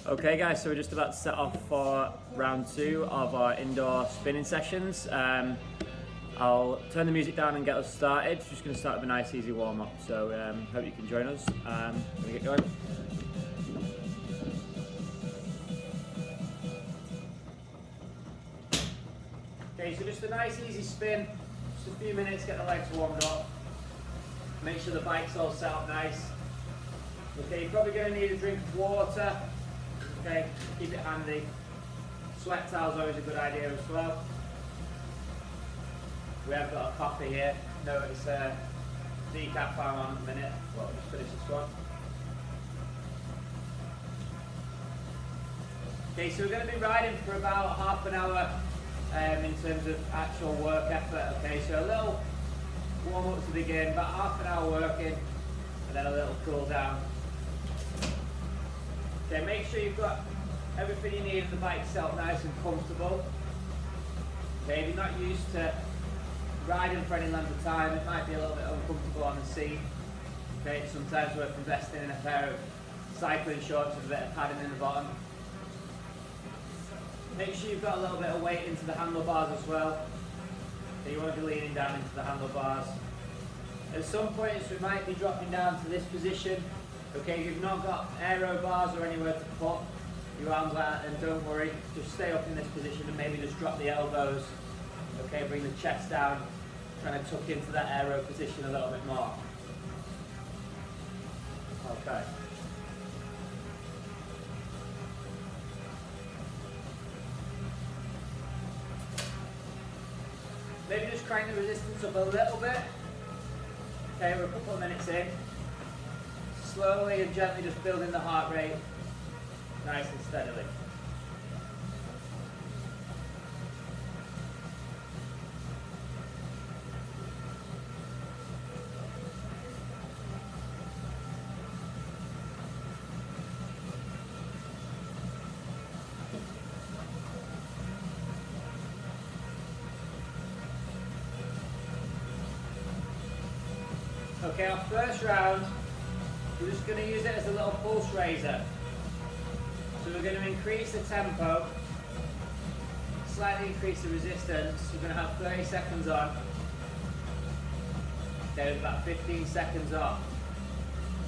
Okay guys, so we're just about to set off for round 2 of our indoor spinning sessions. I'll turn the music down and get us started. Just going to start with a nice easy warm up, so hope you can join us. We'll get going. Okay, so just a nice easy spin, just a few minutes, get the legs warmed up. Make sure the bike's all set up nice. Okay, you're probably going to need a drink of water. Okay, keep it handy. Sweat towel's always a good idea as well. We have got a coffee here. No, it's decaf farm on at the minute. Well, just finish this one. Okay, so we're going to be riding for about half an hour in terms of actual work effort. Okay, so a little warm up to begin, about half an hour working, and then a little cool down. Okay, make sure you've got everything you need and the bike set up nice and comfortable. Okay, if you're not used to riding for any length of time, it might be a little bit uncomfortable on the seat. Okay, it's sometimes worth investing in a pair of cycling shorts with a bit of padding in the bottom. Make sure you've got a little bit of weight into the handlebars as well. So you want to be leaning down into the handlebars. At some points we might be dropping down to this position. Okay, if you've not got aero bars or anywhere to put your arms out, then don't worry, just stay up in this position and maybe just drop the elbows. Okay, bring the chest down, trying to tuck into that aero position a little bit more. Okay. Maybe just crank the resistance up a little bit. Okay, we're a couple of minutes in. Slowly and gently just building the heart rate, nice and steadily. Okay, our first round, we're just going to use it as a little pulse raiser. So we're going to increase the tempo, slightly increase the resistance. We're going to have 30 seconds on. Okay, with about 15 seconds off.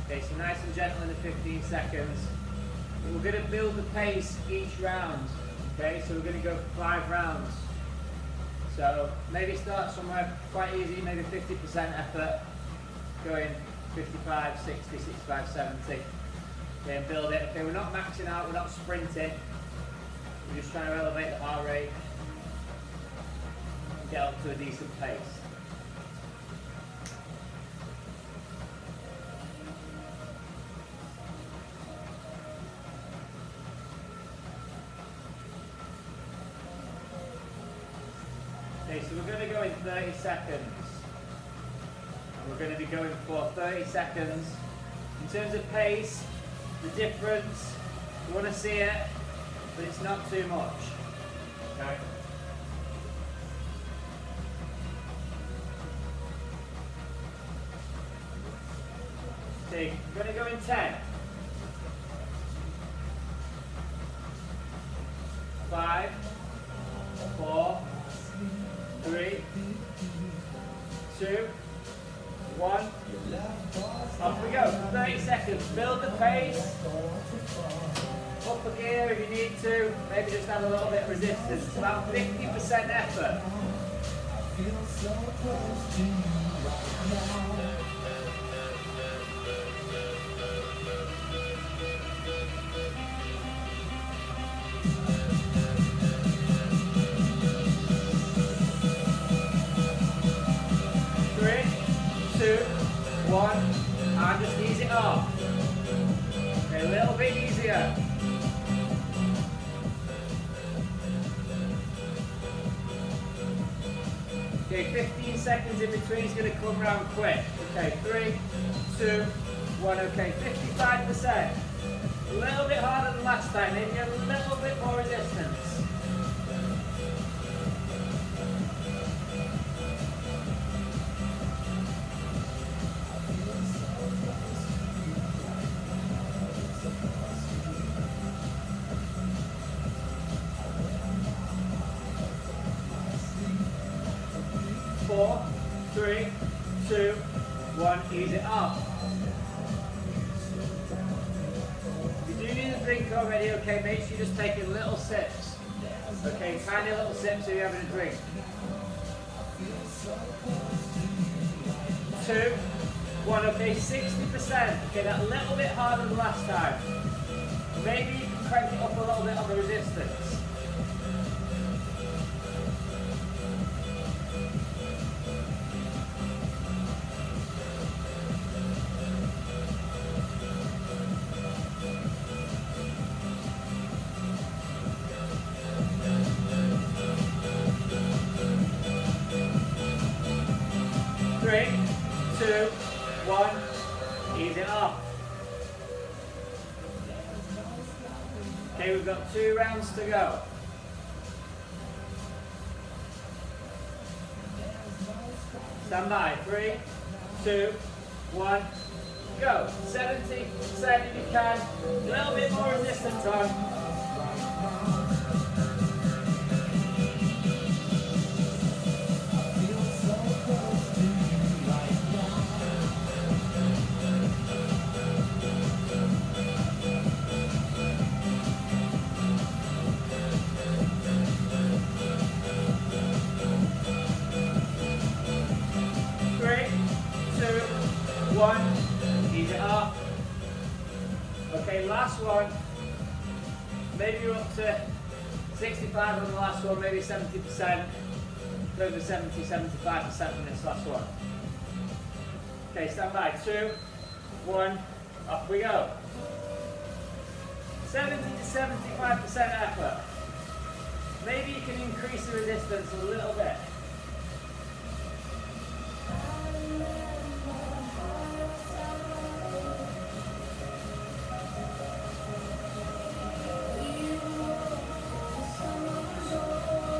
Okay, so nice and gentle in the 15 seconds. And we're going to build the pace each round. Okay, so we're going to go for 5 rounds. So maybe start somewhere quite easy, maybe 50% effort, going 55, 60, 65, 70. Okay, and build it. Okay, we're not maxing out, we're not sprinting. We're just trying to elevate the heart rate and get up to a decent pace. Okay, so we're going to go in 30 seconds. We're going to be going for 30 seconds. In terms of pace, the difference, you want to see it, but it's not too much. Okay. Okay, we're going to go in 10. 5, 4, 3, 2, 1. Off we go. 30 seconds. Build the pace. Up a gear if you need to. Maybe just add a little bit of resistance. About 50% effort. One, and just ease it off. Okay, a little bit easier. Okay, 15 seconds in between is going to come round quick. Okay, 3, 2, 1. Okay, 55%. A little bit harder than last time. Maybe a little bit more resistance. 4, 3, 2, 1, ease it up. If you do need a drink already, okay, make sure you just take in little sips. Okay, tiny little sips if you're having a drink. 2, 1, okay, 60%. Okay, that a little bit harder than last time. Maybe you can crank it up a little bit on the resistance. 3, 2, 1, ease it up. Okay, we've got 2 rounds to go. Stand by, 3, 2, 1, go. 70% if you can, a little bit more resistance on. 1, ease it up. Okay, last one. Maybe you're up to 65 on the last one, maybe 70%. Over 70, 75% on this last one. Okay, stand by. 2, 1, up we go. 70 to 75% effort. Maybe you can increase the resistance a little bit.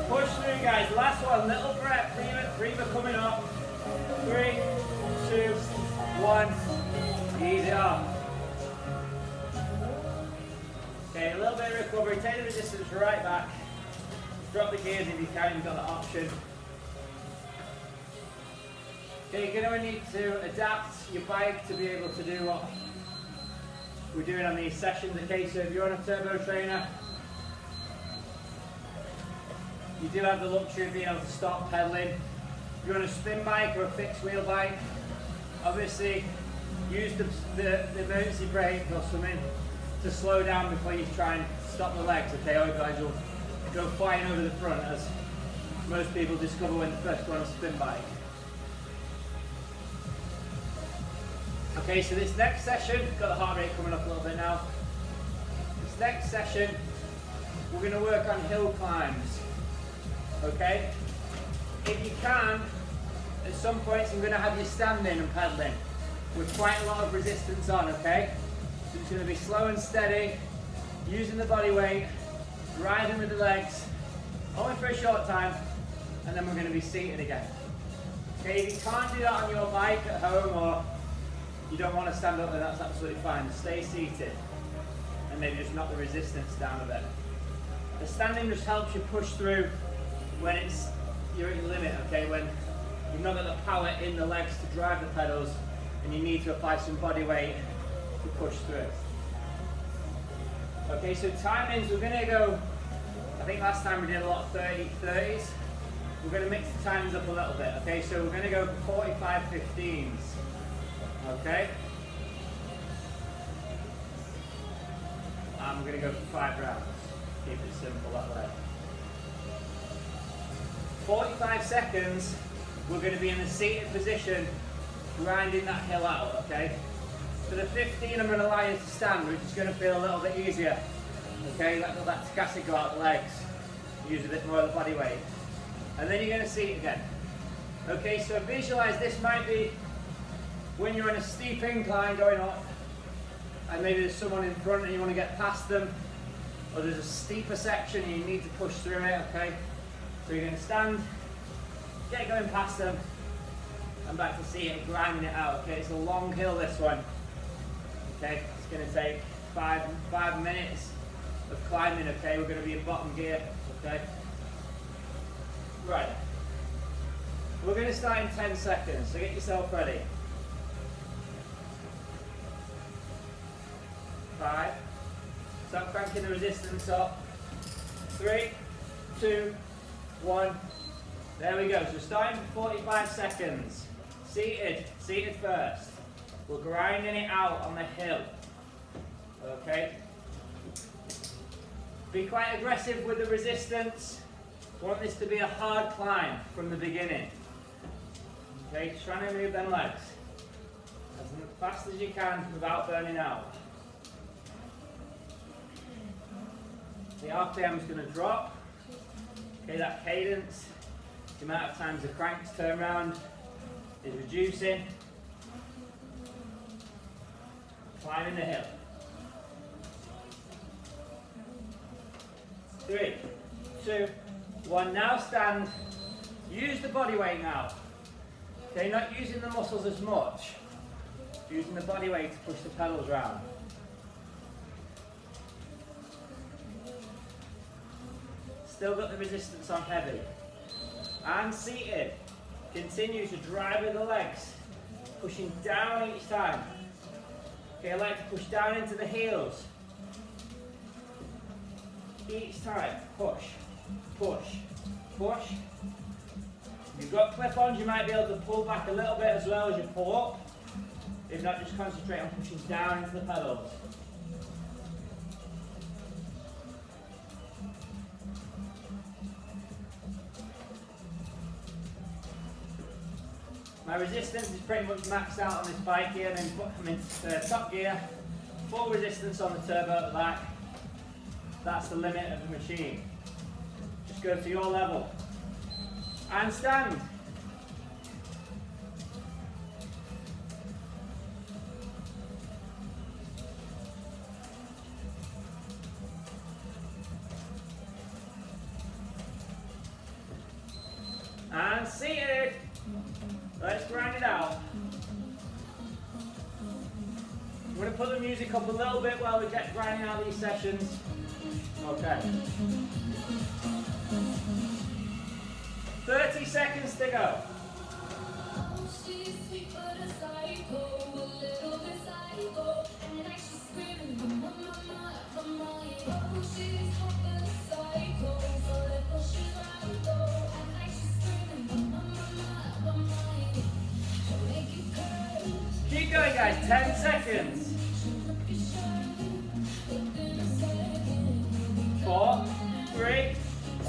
Push through, guys. Last one, little breath. Breather coming up. 3, 2, 1. Ease it up. Okay, a little bit of recovery. Take the resistance right back. Drop the gears if you can. You've got that option. Okay, you're going to need to adapt your bike to be able to do what we're doing on these sessions. Okay, so if you're on a turbo trainer, you do have the luxury of being able to stop pedaling. If you're on a spin bike or a fixed wheel bike, obviously use the emergency brake or something to slow down before you try and stop the legs. Okay, otherwise you'll go flying over the front, as most people discover when they first go on a spin bike. Okay, so this next session, got the heart rate coming up a little bit now. This next session, we're going to work on hill climbs. Okay? If you can, at some points I'm going to have you standing and pedaling with quite a lot of resistance on, okay? So it's going to be slow and steady, using the body weight, riding with the legs, only for a short time, and then we're going to be seated again. Okay, if you can't do that on your bike at home, or you don't want to stand up, then that's absolutely fine. Stay seated and maybe just knock the resistance down a bit. The standing just helps you push through when you're at your limit, okay? When you've not got the power in the legs to drive the pedals and you need to apply some body weight to push through. Okay, so timings, we're going to go, I think last time we did a lot of 30s. We're going to mix the timings up a little bit, okay? So we're going to go for 45 15s, okay? And we're going to go for 5 rounds. Keep it simple that way. 45 seconds, we're going to be in a seated position, grinding that hill out, okay? For the 15, I'm going to allow you to stand, which is going to feel a little bit easier, okay? Let that stochastic go out the legs, use a bit more of the body weight. And then you're going to seat again. Okay, so visualize this might be when you're on a steep incline going up, and maybe there's someone in front and you want to get past them, or there's a steeper section and you need to push through it, okay? So you're going to stand, get going past them, and back to seated, grinding it out, okay? It's a long hill, this one. Okay, it's going to take 5 minutes of climbing, okay? We're going to be in bottom gear, okay? Right. We're going to start in 10 seconds, so get yourself ready. 5. Start cranking the resistance up. 3, 2, 1. There we go. So we're starting for 45 seconds. Seated first. We're grinding it out on the hill. Okay. Be quite aggressive with the resistance. Want this to be a hard climb from the beginning. Okay, just trying to move them legs as fast as you can without burning out. The RPM is going to drop. Okay, that cadence, the amount of times the cranks turn around is reducing. Climbing the hill. 3, 2, 1. Now stand. Use the body weight now. Okay, not using the muscles as much. Using the body weight to push the pedals round. Still got the resistance on heavy. And seated. Continue to drive with the legs. Pushing down each time. Okay, I like to push down into the heels. Each time. Push, push, push. If you've got clip-ons, you might be able to pull back a little bit as well as you pull up. If not, just concentrate on pushing down into the pedals. My resistance is pretty much maxed out on this bike here. I'm in top gear, full resistance on the turbo at the back. That's the limit of the machine. Just go to your level. And stand. And seated. Let's grind it out. I'm going to put the music up a little bit while we get grinding out these sessions. Okay. 30 seconds to go. Keep going, guys. 10 seconds. 4, 3,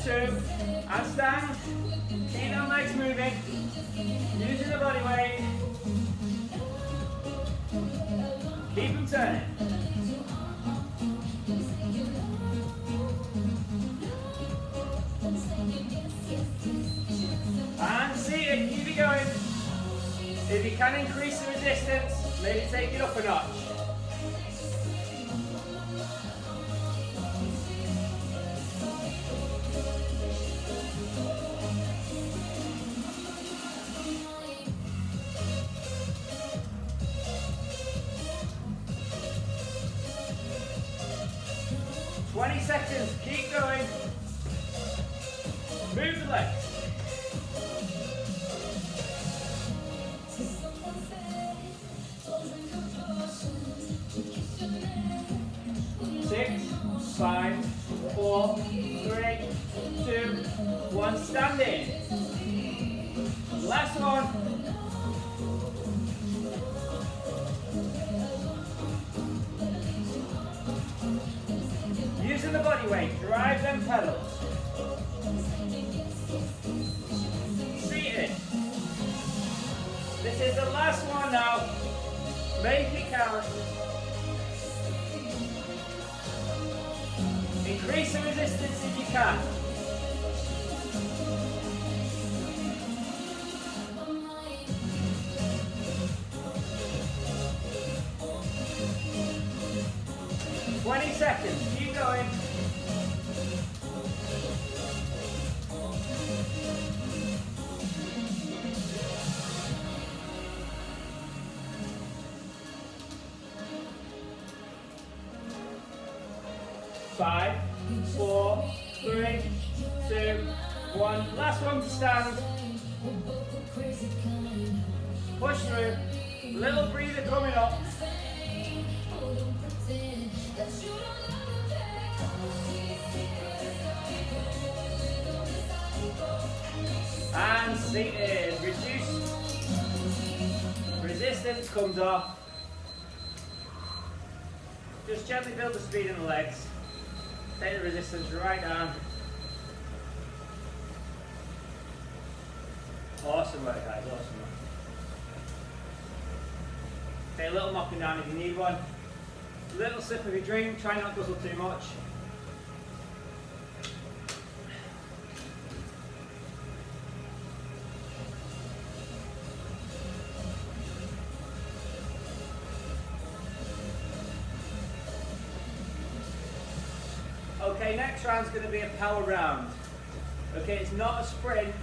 2, and stand. Keep them legs moving. Using the body weight. Keep them turning. And seated. Keep it going. If you can increase the resistance, maybe take it up a notch. Seconds, keep going. Move the legs. 6, 5, 4, 3, 2, 1. Standing. Last one. Using the body weight, drive them pedals. Seated. This is the last one now. Make it count. Increase the resistance if you can. Seconds, keep going. Five, 4, 3, 2, 1. Last one to stand. Push through. Little breather coming up. And seated. Reduce. Resistance comes off. Just gently build the speed in the legs. Take the resistance right down. Awesome work, guys. Awesome work. Okay, a little knocking down if you need one. A little sip of your drink. Try not to guzzle too much. Okay, next round's going to be a power round. Okay, it's not a sprint.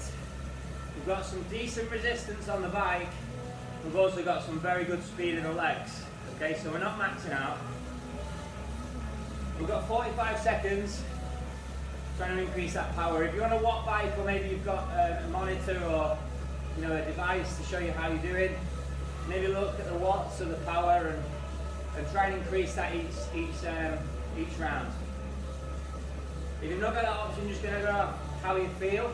We've got some decent resistance on the bike. We've also got some very good speed in the legs. Okay, so we're not maxing out. We've got 45 seconds trying to increase that power. If you're on a watt bike, or maybe you've got a monitor or a device to show you how you're doing, maybe look at the watts of the power and try and increase that each round. If you've not got that option, you're just going to go how you feel.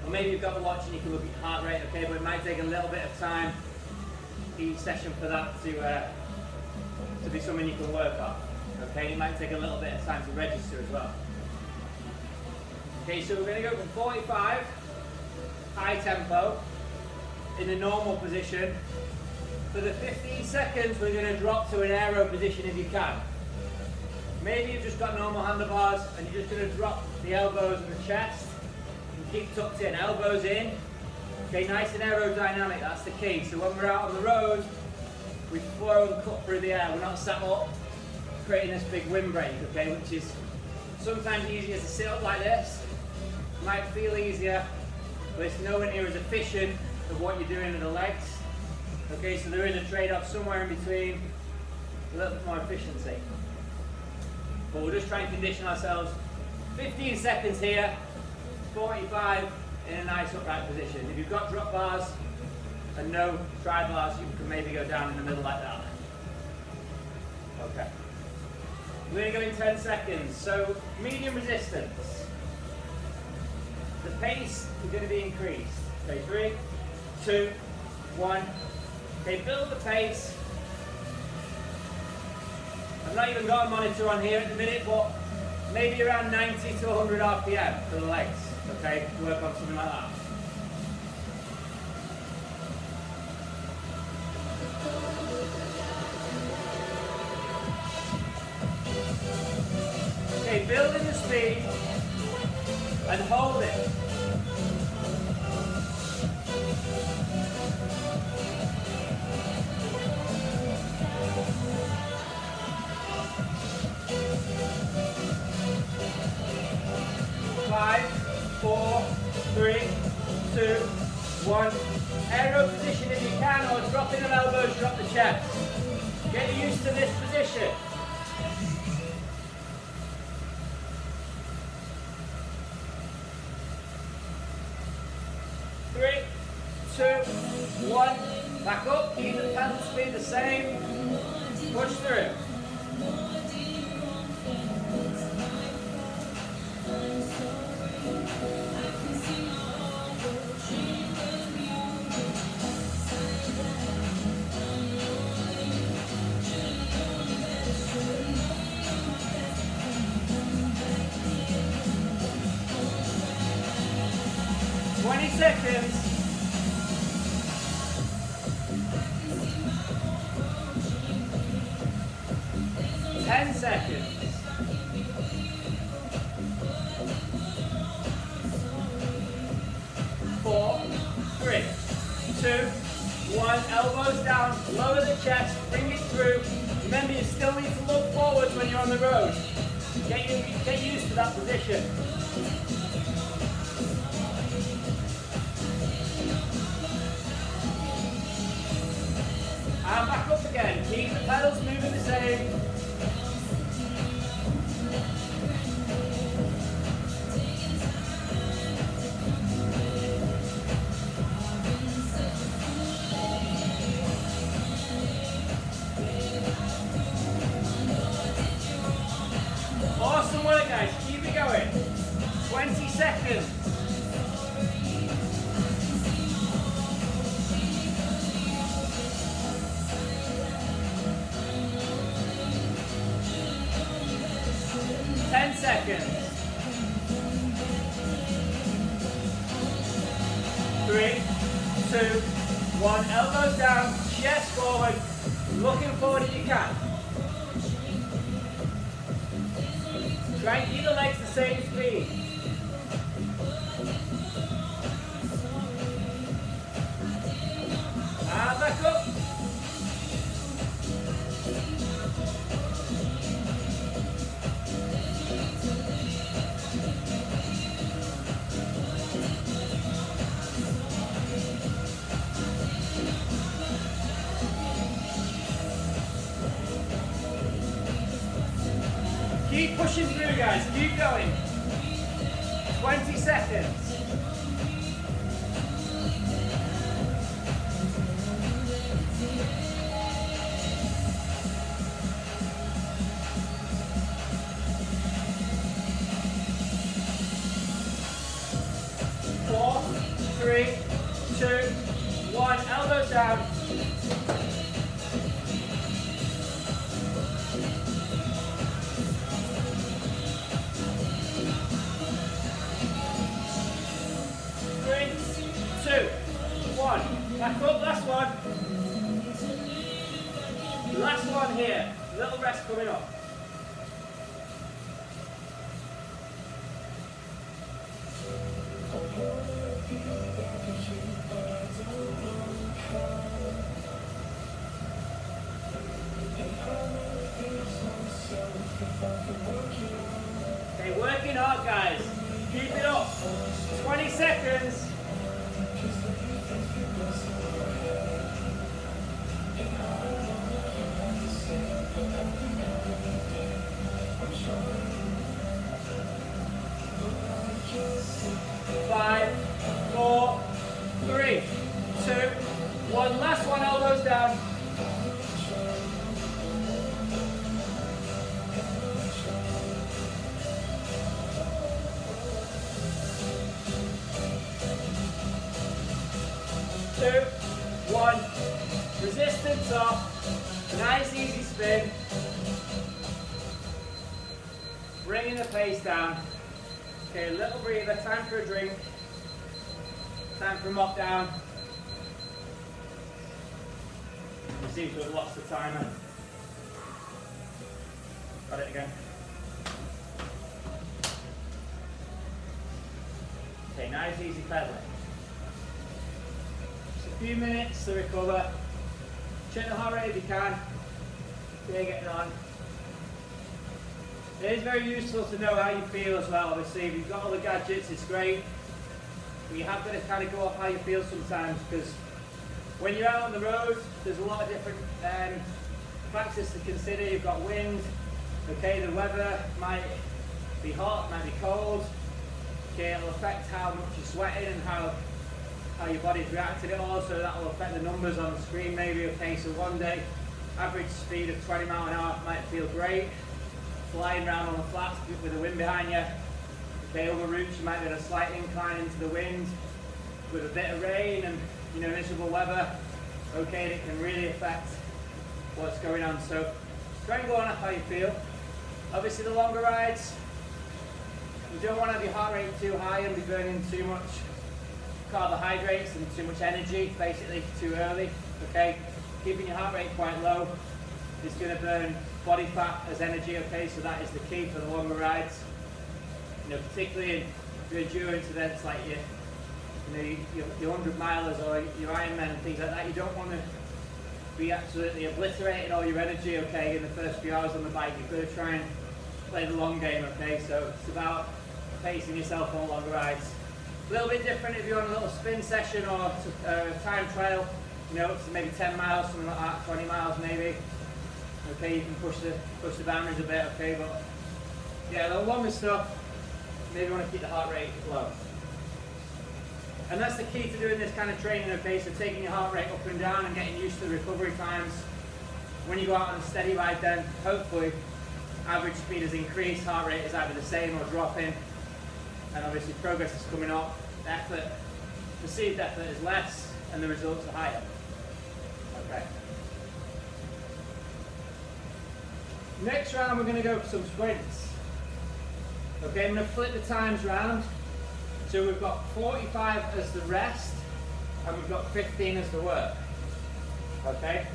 Or maybe you've got the watch and you can look at your heart rate, okay, but it might take a little bit of time each session for that to be something you can work on. Okay, it might take a little bit of time to register as well. Okay, so we're going to go from 45, high tempo, in the normal position. For the 15 seconds, we're going to drop to an aero position if you can. Maybe you've just got normal handlebars and you're just going to drop the elbows and the chest and keep tucked in, elbows in. Okay, nice and aerodynamic, that's the key. So when we're out on the road, we flow and cut through the air. We're not sat up creating this big windbreak, okay, which is sometimes easier to sit up like this. It might feel easier, but it's nowhere near as efficient of what you're doing with the legs. Okay, so there is a trade-off somewhere in between, a little bit more efficiency. But we'll just try and condition ourselves. 15 seconds here, 45 in a nice upright position. If you've got drop bars and no tri bars, you can maybe go down in the middle like that. Okay. We're going to go in 10 seconds. So medium resistance. The pace is going to be increased. Okay, 3, 2, 1. Okay, build the pace. I've not even got a monitor on here at the minute, but maybe around 90 to 100 RPM for the legs, okay, to work on something like that. Okay, building the speed and hold it. Five, 4, 3, 2, 1. Aero position if you can, or drop in the elbows, drop the chest. Get used to this position. Three, 2, 1. Back up, keep the pedal speed the same. Push through. Seconds. 10 seconds. 4, 3, 2, 1. Elbows down, lower the chest, bring it through. Remember, you still need to look forwards when you're on the road. Get used to that position. And back up again. Keep the pedals moving the same. 20 seconds. 10 seconds. 3, 2, 1. Elbows down, chest forward, looking forward if you can. Try and keep the legs the same speed. And back up. Keep pushing through, guys. Keep going. 20 seconds. Four, 3, 2, 1. Elbows down. 2, 1. Back up, last one. Last one here. Little rest coming up. Okay, working hard, guys. Keep it up. 20 seconds. Five, 4, 3, 2, 1. Last one, elbows down. Two, 1. Resistance off. Nice easy spin. Bringing the pace down. Okay, a little breather, time for a drink. Time for a mop down. You seem to have lost the timer. Got it again. Okay, nice easy pedaling. Just a few minutes to recover. Check the heart rate if you can. See how you're getting on. It is very useful to know how you feel as well. Obviously, if you've got all the gadgets, it's great. But you have got to kind of go off how you feel sometimes, because when you're out on the road, there's a lot of different factors to consider. You've got wind, okay, the weather might be hot, might be cold. Okay, it'll affect how much you're sweating and how your body's reacting to it all, so that will affect the numbers on the screen maybe. Okay, so one day, average speed of 20 miles an hour might feel great. Flying around on the flats with the wind behind you. Okay, other routes you might get a slight incline into the wind with a bit of rain and miserable weather. Okay, and it can really affect what's going on. So just try and go on how you feel. Obviously the longer rides, you don't want to have your heart rate too high and be burning too much carbohydrates and too much energy, basically too early. Okay, keeping your heart rate quite low is going to burn body fat as energy. Okay, so that is the key for the longer rides. Particularly in your endurance events like your 100 milers or your Ironman and things like that. You don't want to be absolutely obliterating all your energy. Okay, in the first few hours on the bike, you've got to try and play the long game. Okay, so it's about pacing yourself on longer rides. A little bit different if you're on a little spin session or time trial. Up to maybe 10 miles, something like that, 20 miles maybe. Okay, you can push the boundaries a bit. Okay, but yeah, the longer stuff, maybe you want to keep the heart rate low. And that's the key to doing this kind of training. Okay, so taking your heart rate up and down and getting used to the recovery times. When you go out on a steady ride, then hopefully average speed has increased, heart rate is either the same or dropping. and obviously progress is coming up, effort, perceived effort is less, and the results are higher. Okay. Next round we're going to go for some sprints. Okay, I'm going to flip the times round. So we've got 45 as the rest, and we've got 15 as the work. Okay?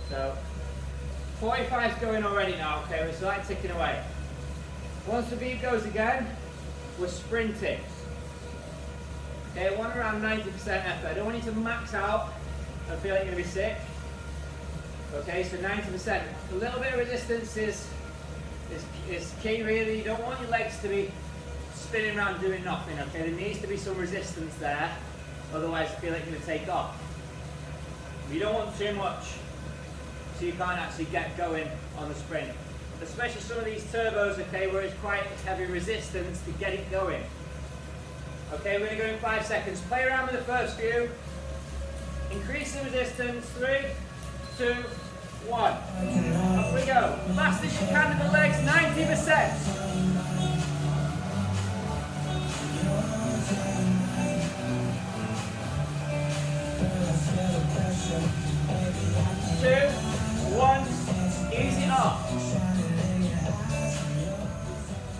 So 45 is going already now, okay, we're starting ticking away. Once the beat goes again, we're sprinting. Okay, I want around 90% effort. I don't want you to max out and feel like you're going to be sick. Okay, so 90%. A little bit of resistance is key really. You don't want your legs to be spinning around doing nothing, okay? There needs to be some resistance there, otherwise I feel like you're going to take off. You don't want too much, so you can't actually get going on the sprint. Especially some of these turbos, okay, where it's quite heavy resistance to get it going. Okay, we're going to go in 5 seconds. Play around with the first few. Increase the resistance. 3, 2, 1. Up we go. Fast as you can with the legs, 90%. 2, 1, easy off.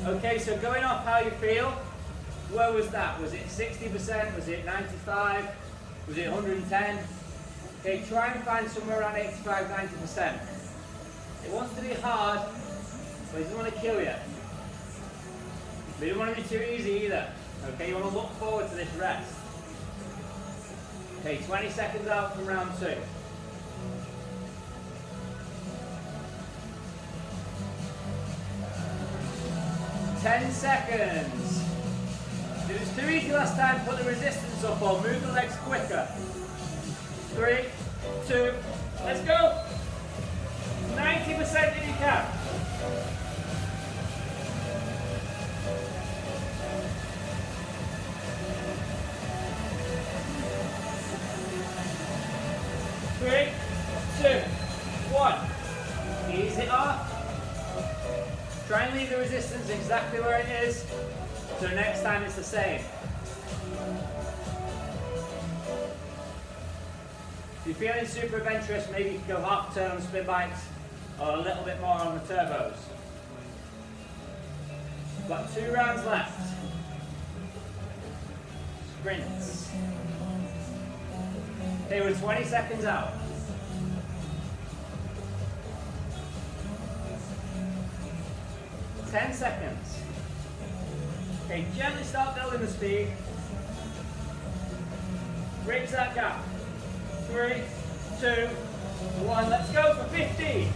Okay, so going off how you feel, where was that? Was it 60%? Was it 95? Was it 110? Okay, try and find somewhere around 85, 90%. It wants to be hard, but it doesn't want to kill you. But you don't want to be too easy either. Okay, you want to look forward to this rest. Okay, 20 seconds out from round 2. 10 seconds. If it was too easy last time, put the resistance up or move the legs quicker. 3, 2, let's go. 90% if you can. 3, 2, 1. Ease it off. Try and leave the resistance exactly where it is, so next time it's the same. If you're feeling super adventurous, maybe you can go half turn on the spin bikes, or a little bit more on the turbos. We've got 2 rounds left. Sprints. Okay, we're 20 seconds out. 10 seconds. Okay, gently start building the speed. Bridge that gap. 3, 2, 1. Let's go for 15.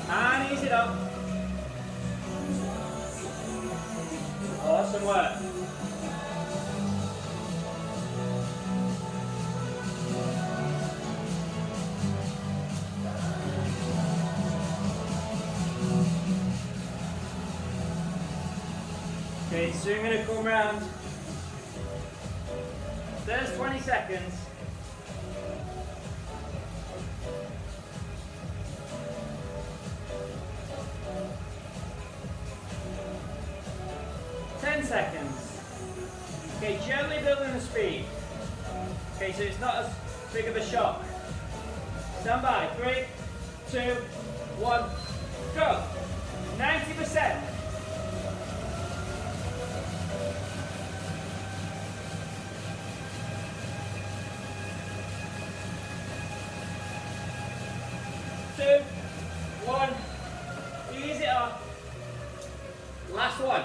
And ease it up. Awesome work. Okay, soon going to come round. There's 20 seconds. Seconds. Okay, gently building the speed. Okay, so it's not as big of a shock. Stand by. 3, 2, 1, go. 90%. Two, 1. Ease it up. Last one.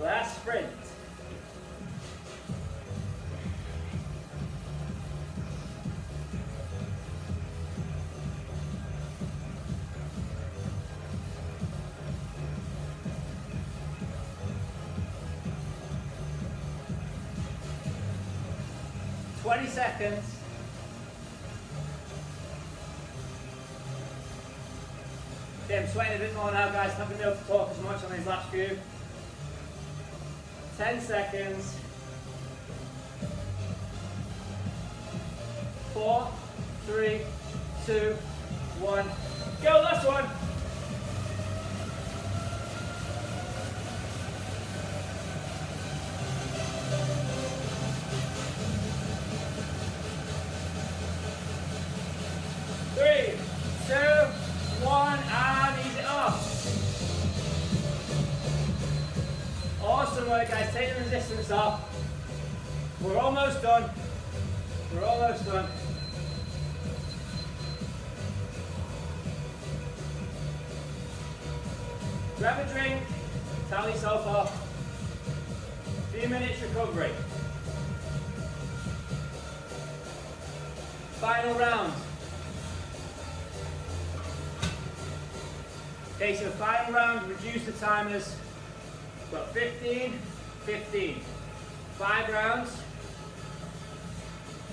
Last sprint. Twenty seconds. Okay, I'm sweating a bit more now, guys. Not going to be able to talk as much on these last few. 10 seconds. 4, 3, 2, 1. Go, last one. Three, two, one, and ease it off. Awesome work, guys. Take the resistance off. We're almost done. We're almost done. Grab a drink, towel yourself off. Few minutes recovery. Final round. Okay, so final round, reduce the timers. We've got 15, 15. 5 rounds.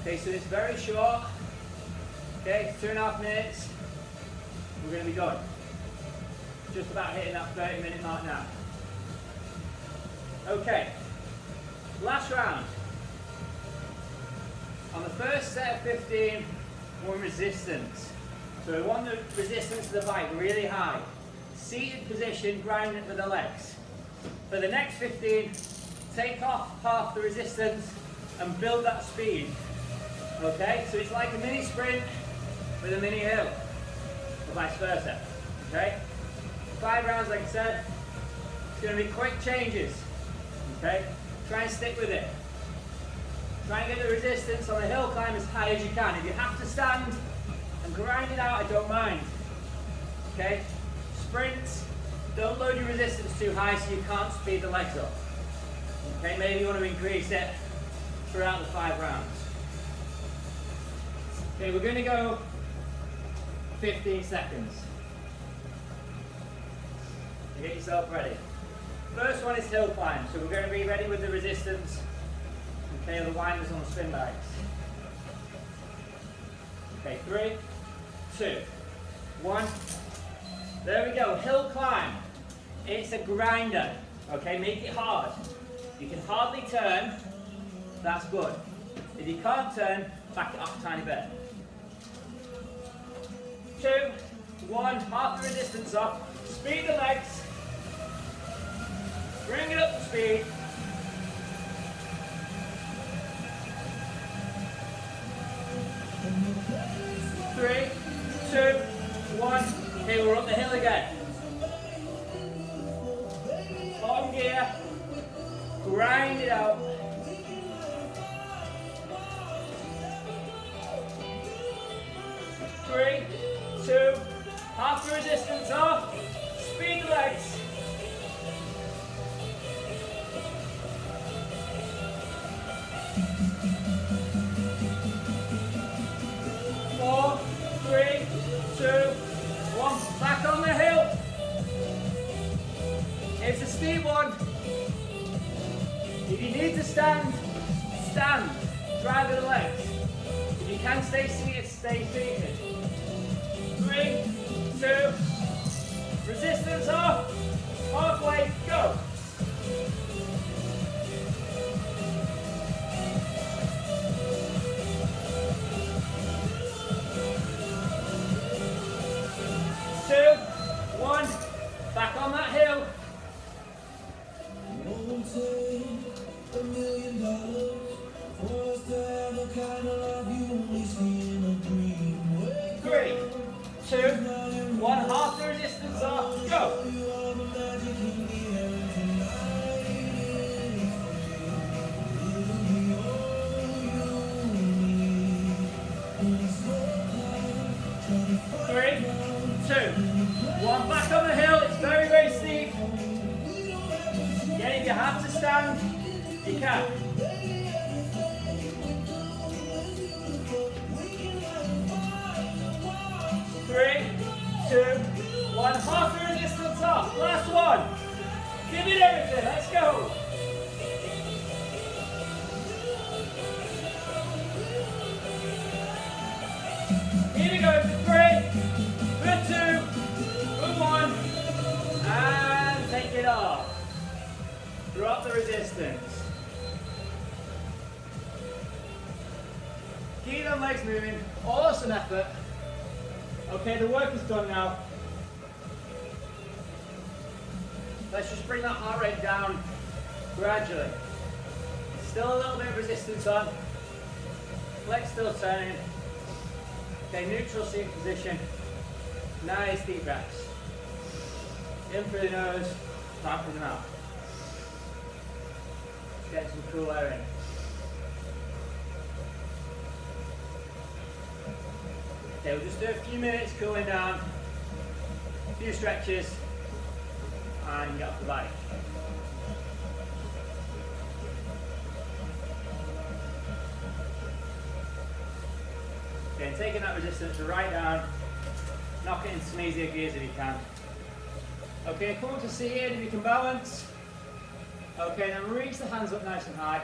Okay, so it's very short. Okay, 2.5 minutes. We're going to be done. Just about hitting that 30-minute mark now. Okay, last round. On the first set of 15, we're resistance. So we want the resistance to the bike really high. Seated position, grind it with the legs. For the next 15, take off half the resistance and build that speed. Okay, so it's like a mini sprint with a mini hill, or vice versa. Okay, 5 rounds, like I said, it's going to be quick changes. Okay, try and stick with it. Try and get the resistance on the hill climb as high as you can. If you have to stand and grind it out, I don't mind. Okay, sprints, don't load your resistance too high so you can't speed the legs up. Okay, maybe you want to increase it throughout the 5 rounds. Okay, we're going to go 15 seconds. So get yourself ready. First one is hill climb, so we're going to be ready with the resistance. Okay, the winders on the spin bikes. Okay, 3, 2, 1. There we go, hill climb. It's a grinder. Okay, make it hard. You can hardly turn, that's good. If you can't turn, back it up a tiny bit. 2, 1, half the resistance off. Speed the legs. Bring it up to speed. 3, 2, 1. Okay, we're up the hill again. Bottom gear. Grind it out. 3, 2, half the resistance off. Speed the legs. 4, 3, 2, 1. Back on the hill. It's a steep one. If you need to stand, stand. Drive with the legs. If you can stay seated, stay seated. 3, 2, resistance off. Halfway, go. 2, 1, back on that hill. $1 million for us to have the kind of life you only see in a dream. 3, 2, 1, half the resistance off, go. Three, 2, 1, back on the hill. It's very, very steep. Again, if you have to stand, you can. 3, 2, 1, half the resistance off. Last one. Give it everything. Let's go. Here we go for 3, for 2, for 1, and take it off. Drop the the resistance. Keep them legs moving. Awesome effort. Okay, the work is done now. Let's just bring that heart rate down gradually. Still a little bit of resistance on. Legs still turning. Okay, neutral seated position. Nice deep breaths. In through the nose, out through the mouth. Get some cool air in. Okay, we'll just do a few minutes cooling down, a few stretches, and get off the bike. Okay, and taking that resistance right down, knock it into some easier gears if you can. Okay, come to seated if you can balance. Okay, then reach the hands up nice and high.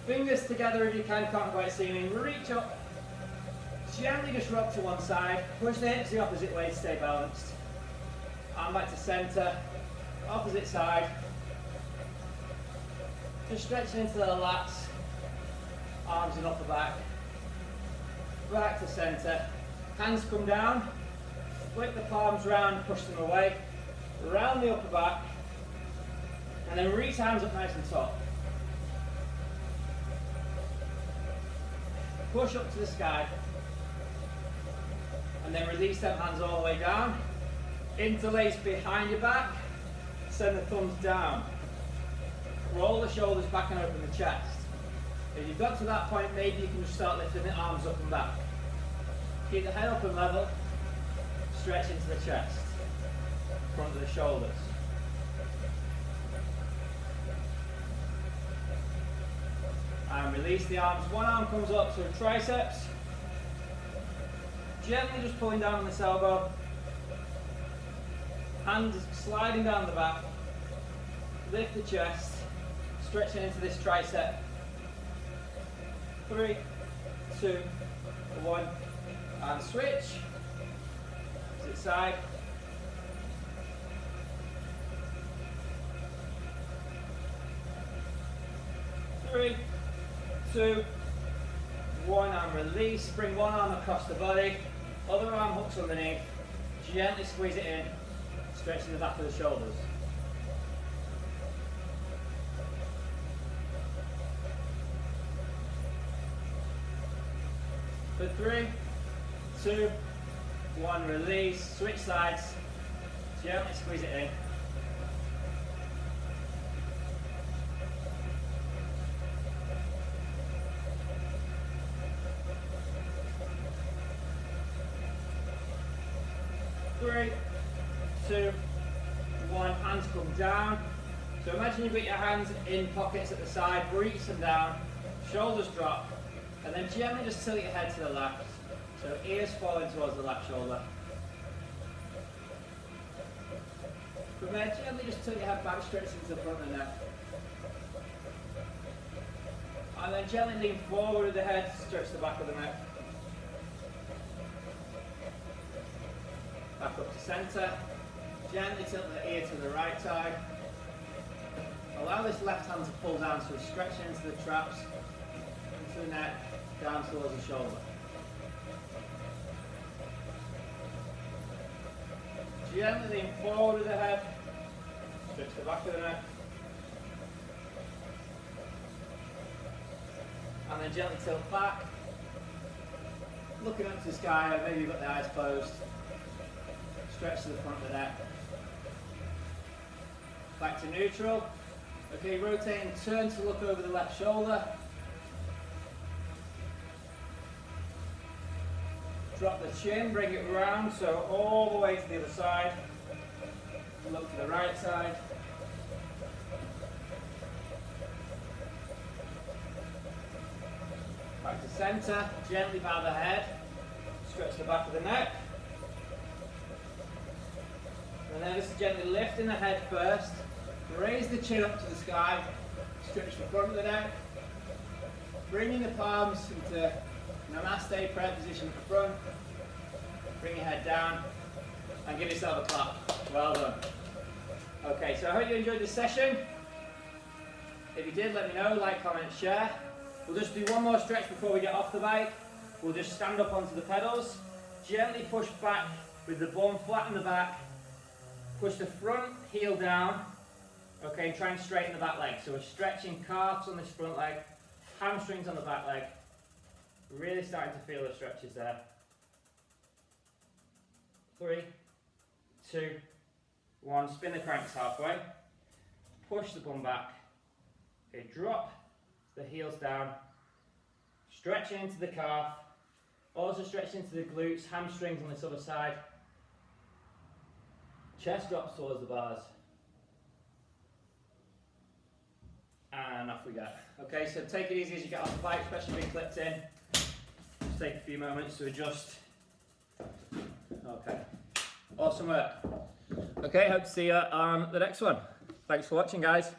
Fingers together if you can, can't quite see me. Reach up, gently just rock to one side, push the hips the opposite way to stay balanced. Arm back to centre, opposite side. Just stretching into the lats, arms and upper back. Back to centre, hands come down, flip the palms round, push them away, round the upper back, and then reach hands up nice and tall. Push up to the sky, and then release them hands all the way down. Interlace behind your back, send the thumbs down. Roll the shoulders back and open the chest. If you've got to that point, maybe you can just start lifting the arms up and back. Keep the head up and level, stretch into the chest, front of the shoulders. And release the arms. One arm comes up to the triceps. Gently just pulling down on this elbow. Hands sliding down the back. Lift the chest, stretching into this tricep. 3, 2, 1, and switch. Opposite side. Three, 2, 1, and release. Bring one arm across the body, other arm hooks underneath. Gently squeeze it in, stretching the back of the shoulders. For 3, 2, 1, release. Switch sides. Gently squeeze it in. Three, 2, 1, hands come down. So imagine you've got your hands in pockets at the side, reach them down, shoulders drop, and then gently just tilt your head to the left. So ears falling towards the left shoulder. From there, gently just tilt your head back, stretch into the front of the neck. And then gently lean forward with the head, stretch the back of the neck. Back up to centre. Gently tilt the ear to the right side. Allow this left hand to pull down, so stretch into the traps, into the neck, down towards the shoulder. Gently lean forward with the head, stretch the back of the neck, and then gently tilt back, looking up to the sky, or maybe you've got the eyes closed, stretch to the front of the neck, back to neutral. Okay, rotate and turn to look over the left shoulder. Drop the chin, bring it round, so all the way to the other side. Look to the right side. Back to centre, gently bow the head. Stretch the back of the neck. And then just gently lifting the head first. Raise the chin up to the sky. Stretch the front of the neck. Bringing the palms into Namaste prayer position at the front. Bring your head down and give yourself a clap. Well done. Okay, so I hope you enjoyed this session. If you did, let me know, like, comment, share. We'll just do one more stretch before we get off the bike. We'll just stand up onto the pedals, gently push back with the bum flat in the back, push the front heel down, okay, and try and straighten the back leg. So we're stretching calves on this front leg, hamstrings on the back leg. Really starting to feel the stretches there. 3, 2, 1, spin the cranks halfway, push the bum back, okay, drop the heels down, stretching into the calf, also stretching into the glutes, hamstrings on this other side, chest drops towards the bars, and off we go. Okay, so take it easy as you get off the bike, especially being clipped in. Just take a few moments to adjust. Okay, awesome work. Okay, hope to see you on the next one. Thanks for watching, guys.